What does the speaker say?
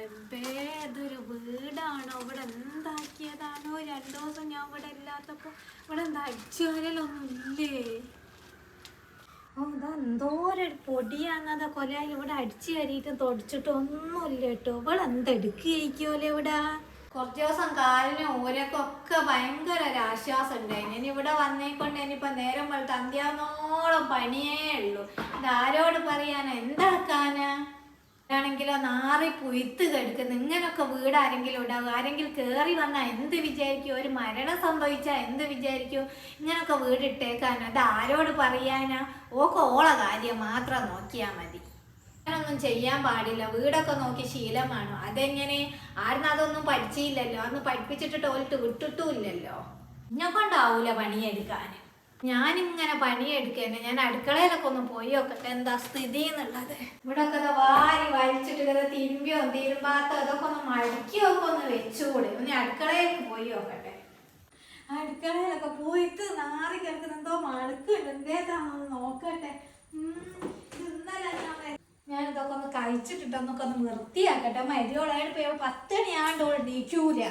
റബ്ബേ, ഇതൊരു വീടാണോ? ഇവിടെ എന്താക്കിയതാണോ? 2 ദിവസം ഞാൻ ഇവിടെ ഇല്ലാത്തപ്പോ ഇവിടെ എന്താ അടിച്ചുകാരലൊന്നും ഇല്ലേ? ഓ, ഇതാ എന്തോരൊരു പൊടിയാന്നതാ കൊലയിൽ ഇവിടെ അടിച്ചു കയറിയിട്ട് തുടച്ചിട്ട് ഒന്നുമില്ല കേട്ടോ. ഇവിടെ എന്തെടുക്കുകയിക്കോലെ ഇവിടെ. കുറച്ച് ദിവസം കാലിന് ഊരക്കൊക്കെ ഭയങ്കര ഒരു ആശ്വാസം ഉണ്ടായിന്. ഇനി ഇവിടെ വന്നേക്കൊണ്ട് ഇനിയിപ്പോ നേരം വെളുത്ത് അന്ത്യാന്നോളം പണിയേ ഉള്ളൂ. ഇതാരോട് പറയാനാ, എന്താക്കാനാ? ആണെങ്കിലോ നാറി പുയ്ത്ത് കെടുക്കുന്നു. ഇങ്ങനൊക്കെ വീട് ആരെങ്കിലും ഉണ്ടാവും? ആരെങ്കിലും കയറി വന്നാൽ എന്ത് വിചാരിക്കും? ഒരു മരണം സംഭവിച്ചാൽ എന്ത് വിചാരിക്കും? ഇങ്ങനൊക്കെ വീട് ഇട്ടേക്കാനോ? അത് ആരോട് പറയാനാ? ഓള കാര്യം മാത്രം നോക്കിയാൽ മതി. അങ്ങനൊന്നും ചെയ്യാൻ പാടില്ല. വീടൊക്കെ നോക്കി ശീലമാണോ? അതെങ്ങനെ? ആരും അതൊന്നും പഠിച്ചില്ലല്ലോ. അന്ന് പഠിപ്പിച്ചിട്ട് ഓലിട്ട് വിട്ടിട്ടുമില്ലല്ലോ. ഇന്നെ കൊണ്ടാവൂല പണിയെടുക്കാൻ. ഞാനിങ്ങനെ പണിയെടുക്കന്നെ. ഞാൻ അടുക്കളയിലൊക്കെ ഒന്ന് പോയി നോക്കട്ടെ എന്താ സ്ഥിതി എന്നുള്ളത്. ഇവിടെ ഒക്കെ വാരി വലിച്ചിട്ട് തിരുമ്പിയോ തിരുമ്പാത്ത ഇതൊക്കെ ഒന്ന് മടക്കിയോ ഒക്കെ ഒന്ന് വെച്ചുകൂടെ. ഒന്ന് അടുക്കളയിലേക്ക് പോയി നോക്കട്ടെ. അടുക്കളയിലൊക്കെ പോയിട്ട് നാറി കിടക്കുന്ന എന്തോ മടുക്കുണ്ട്. എന്തേതാണെന്ന് നോക്കട്ടെ. ഇന്നലെ ഞാനിതൊക്കെ ഒന്ന് കഴിച്ചിട്ടിട്ടൊന്നൊക്കെ ഒന്ന് വൃത്തിയാക്കട്ടെ. മരിയോളായിട്ട് പോയപ്പോ 10 മണിയാണ്ടോൾ നീക്കൂല.